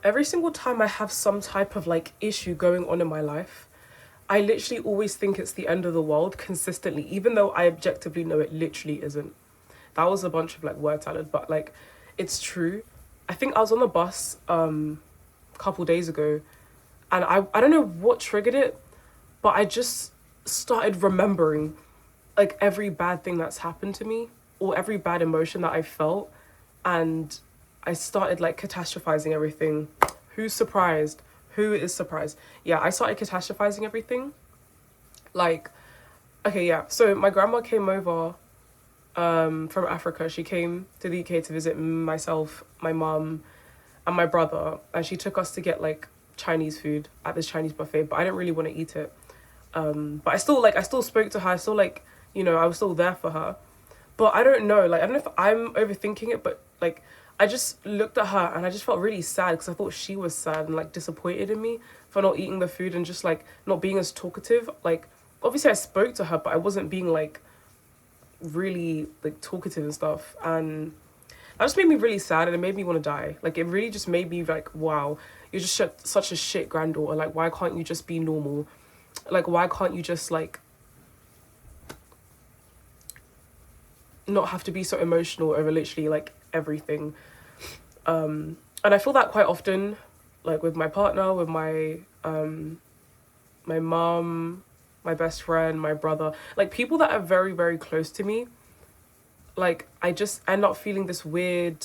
Every single time I have some type of like issue going on in my life, I literally always think it's the end of the world consistently, even though I objectively know it literally isn't. That was a bunch of like word salad, but like it's true. I think I was on the bus a couple days ago, and I don't know what triggered it, but I just started remembering like every bad thing that's happened to me or every bad emotion that I felt, and I started like catastrophizing everything. Who's surprised? Who is surprised? Yeah, I started catastrophizing everything. Like, okay, yeah. So my grandma came over from Africa. She came to the UK to visit myself, my mum, and my brother, and she took us to get like Chinese food at this Chinese buffet. But I didn't really want to eat it. But I still spoke to her. I still like, I was still there for her. But I don't know. Like, I don't know if I'm overthinking it, but like, I just looked at her and I just felt really sad because I thought she was sad and like disappointed in me for not eating the food and just like not being as talkative. Like, obviously I spoke to her, but I wasn't being like really like talkative and stuff. And that just made me really sad and it made me want to die. Like, it really just made me like, wow, you're just such a shit granddaughter. Like, why can't you just be normal? Like, why can't you just like not have to be so emotional over literally like everything? And I feel that quite often, like with my partner, with my mom, my best friend, my brother, like people that are very, very close to me. Like, I just end up feeling this weird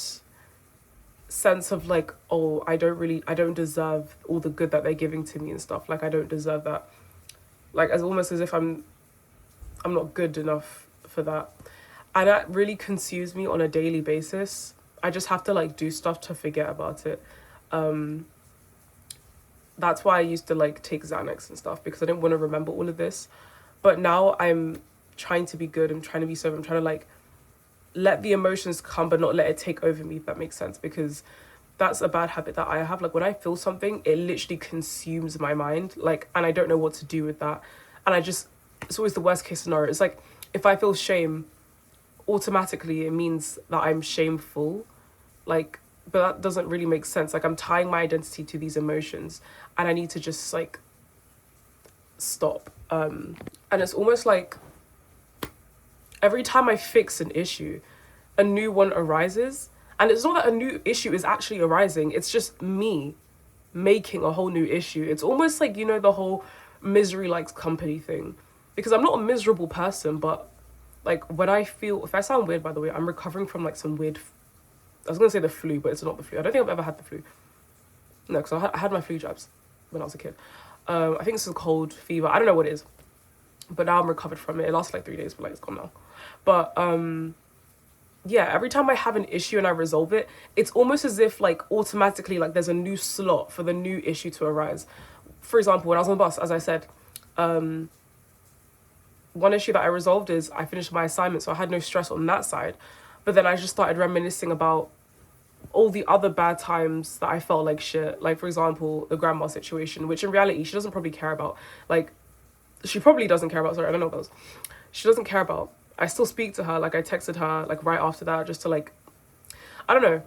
sense of like, oh, I don't deserve all the good that they're giving to me and stuff. Like, I don't deserve that. Like, as almost as if I'm not good enough for that. And that really consumes me on a daily basis. I just have to like do stuff to forget about it. That's why I used to like take Xanax and stuff, because I didn't want to remember all of this. But now I'm trying to be good. I'm trying to be sober. I'm trying to like let the emotions come, but not let it take over me, if that makes sense. Because that's a bad habit that I have. Like, when I feel something, it literally consumes my mind. Like, and I don't know what to do with that. And it's always the worst case scenario. It's like, if I feel shame, automatically it means that I'm shameful. Like, but that doesn't really make sense. Like, I'm tying my identity to these emotions and I need to just like stop. And it's almost like every time I fix an issue, a new one arises. And it's not that a new issue is actually arising, it's just me making a whole new issue. It's almost like, the whole misery likes company thing. Because I'm not a miserable person, but like when if I sound weird, by the way, I'm recovering from like some weird, I was going to say the flu, but it's not the flu. I don't think I've ever had the flu. No, because I had my flu jabs when I was a kid. I think it's a cold fever. I don't know what it is. But now I'm recovered from it. It lasted like 3 days, but like it's gone now. But yeah, every time I have an issue and I resolve it, it's almost as if like automatically like there's a new slot for the new issue to arise. For example, when I was on the bus, as I said, one issue that I resolved is I finished my assignment, so I had no stress on that side. But then I just started reminiscing about all the other bad times that I felt like shit. Like, for example, the grandma situation, which in reality she doesn't probably care about. Like, she probably doesn't care about. Sorry, I don't know what those. She doesn't care about. I still speak to her. Like, I texted her like right after that, just to like, I don't know,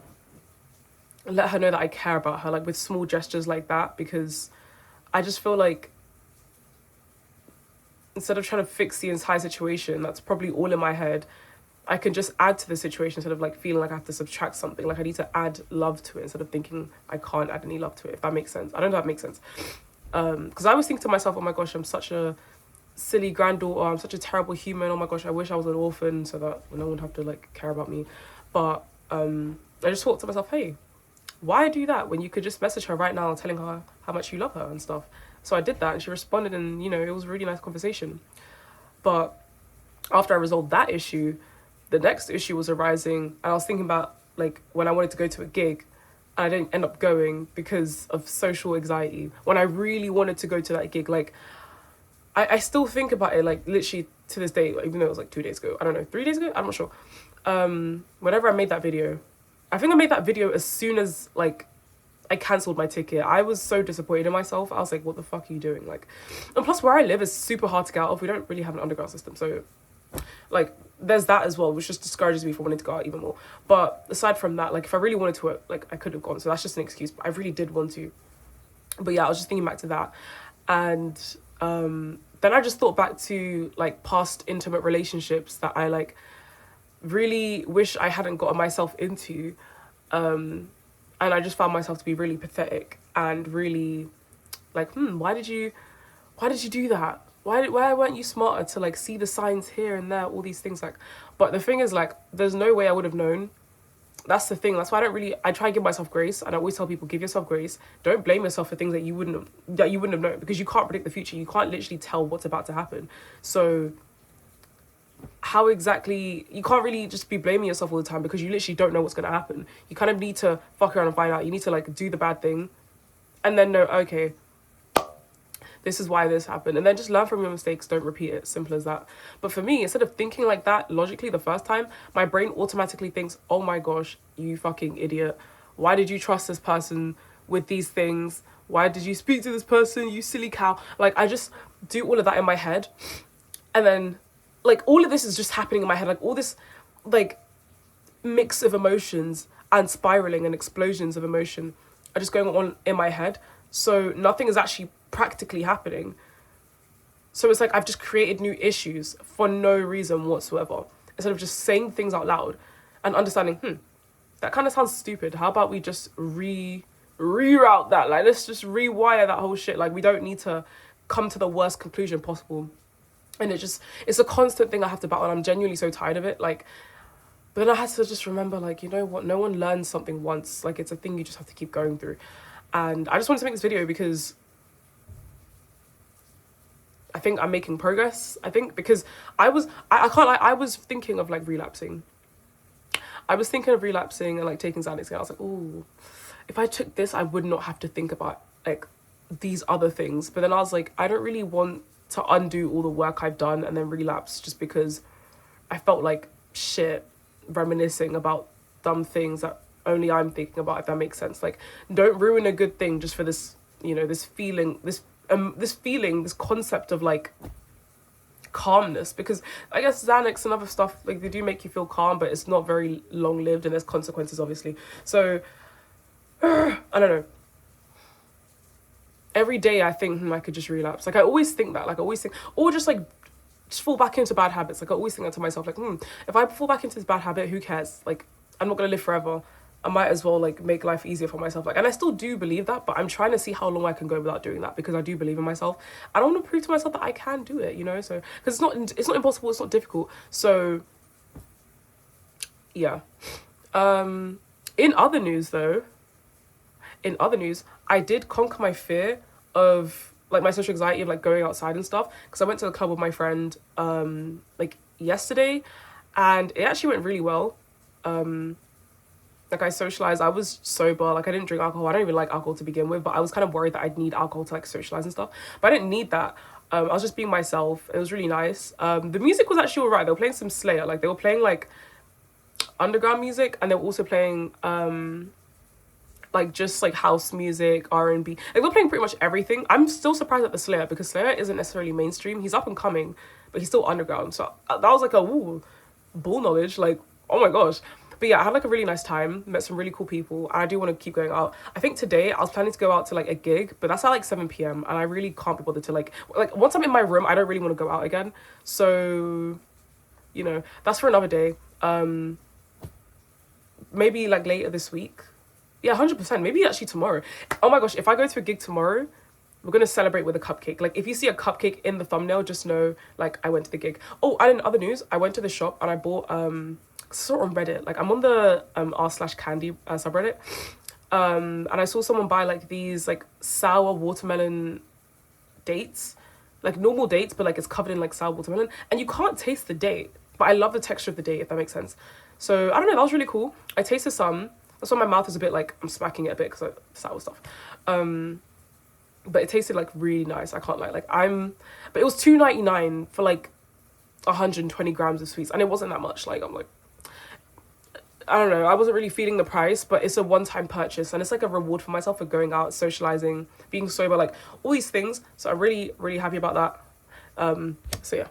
let her know that I care about her, like with small gestures like that, because I just feel like instead of trying to fix the entire situation that's probably all in my head, I can just add to the situation instead of like feeling like I have to subtract something. Like, I need to add love to it instead of thinking I can't add any love to it, if that makes sense. I don't know if that makes sense. Because I always think to myself, oh my gosh, I'm such a silly granddaughter, I'm such a terrible human, oh my gosh, I wish I was an orphan so that no one would have to like care about me. But I just thought to myself, hey, why do that when you could just message her right now telling her how much you love her and stuff. So I did that and she responded, and it was a really nice conversation. But after I resolved that issue, the next issue was arising, and I was thinking about like when I wanted to go to a gig and I didn't end up going because of social anxiety, when I really wanted to go to that gig. Like, I still think about it like literally to this day, even though it was like 2 days ago, I don't know, 3 days ago, I'm not sure. Whenever I made that video, I think I made that video as soon as like I cancelled my ticket. I was so disappointed in myself. I was like, what the fuck are you doing? Like, and plus where I live is super hard to get out of. We don't really have an underground system, so like there's that as well, which just discourages me from wanting to go out even more. But aside from that, like if I really wanted to, like I could have gone. So that's just an excuse. But I really did want to. But yeah, I was just thinking back to that, and then I just thought back to like past intimate relationships that I like really wish I hadn't gotten myself into, and I just found myself to be really pathetic and really like, why did you do that? Why weren't you smarter to like see the signs here and there, all these things like. But the thing is, like, there's no way I would have known. That's the thing. That's why I try to give myself grace, and I always tell people, give yourself grace. Don't blame yourself for things that you wouldn't have known, because you can't predict the future. You can't literally tell what's about to happen. So how exactly, you can't really just be blaming yourself all the time, because you literally don't know what's going to happen. You kind of need to fuck around and find out. You need to like do the bad thing and then know, okay, this is why this happened, and then just learn from your mistakes. Don't repeat it. Simple as that. But for me, instead of thinking like that logically the first time, my brain automatically thinks, oh my gosh, you fucking idiot, why did you trust this person with these things? Why did you speak to this person, you silly cow? Like, I just do all of that in my head, and then like all of this is just happening in my head, like all this like mix of emotions and spiraling and explosions of emotion are just going on in my head. So nothing is actually practically happening. So it's like I've just created new issues for no reason whatsoever, instead of just saying things out loud and understanding, that kind of sounds stupid. How about we just reroute that? Like, let's just rewire that whole shit. Like, we don't need to come to the worst conclusion possible. And it's a constant thing I have to battle, and I'm genuinely so tired of it. Like, but then I had to just remember, like, you know what? No one learns something once. Like, it's a thing you just have to keep going through. And I just wanted to make this video because I think I'm making progress. I think because I can't lie, I was thinking of like relapsing. I was thinking of relapsing and like taking Xanax, and I was like, ooh, if I took this, I would not have to think about like these other things. But then I was like, I don't really want to undo all the work I've done and then relapse just because I felt like shit reminiscing about dumb things that only I'm thinking about, if that makes sense. Like, don't ruin a good thing just for this, you know, this feeling, this concept of like calmness, because I guess Xanax and other stuff, like, they do make you feel calm, but it's not very long lived, and there's consequences obviously. So I don't know, every day I think I could just relapse. Like, I always think that, like, I always think, or just like just fall back into bad habits. Like, I always think that to myself, like, if I fall back into this bad habit, who cares? Like, I'm not gonna live forever. I might as well like make life easier for myself. Like, and I still do believe that, but I'm trying to see how long I can go without doing that, because I do believe in myself. I don't want to prove to myself that I can do it, you know. So, because it's not impossible, it's not difficult. So yeah. In other news, I did conquer my fear of like my social anxiety of like going outside and stuff, because I went to the club with my friend like yesterday, and it actually went really well. Like, I socialized, I was sober, like, I didn't drink alcohol, I don't even like alcohol to begin with, but I was kind of worried that I'd need alcohol to like socialize and stuff, but I didn't need that. I was just being myself. It was really nice. The music was actually alright. They were playing some Slayer, like, they were playing like underground music, and they were also playing like just like house music, R&B. Like, they were playing pretty much everything. I'm still surprised at the Slayer, because Slayer isn't necessarily mainstream. He's up and coming, but he's still underground. So that was like a bull knowledge, like, oh my gosh. But yeah, I had like a really nice time, met some really cool people, and I do want to keep going out. I think today I was planning to go out to like a gig, but that's at like 7 p.m. and I really can't be bothered to like once I'm in my room, I don't really want to go out again. So, you know, that's for another day. Maybe like later this week. Yeah, 100%. Maybe actually tomorrow. Oh my gosh, if I go to a gig tomorrow, we're gonna celebrate with a cupcake. Like, if you see a cupcake in the thumbnail, just know like I went to the gig. Oh, and in other news, I went to the shop and I bought saw on Reddit, like, I'm on the r/candy subreddit, and I saw someone buy like these like sour watermelon dates, like normal dates, but like it's covered in like sour watermelon, and you can't taste the date, but I love the texture of the date, if that makes sense. So I don't know, that was really cool. I tasted some. That's why my mouth is a bit like, I'm smacking it a bit because of sour stuff. But it tasted like really nice, I can't lie. Like, but it was $2.99 for like 120 grams of sweets, and it wasn't that much. Like, I'm like, I don't know, I wasn't really feeling the price, but it's a one-time purchase, and it's like a reward for myself for going out, socializing, being sober, like all these things. So I'm really, really happy about that. So yeah.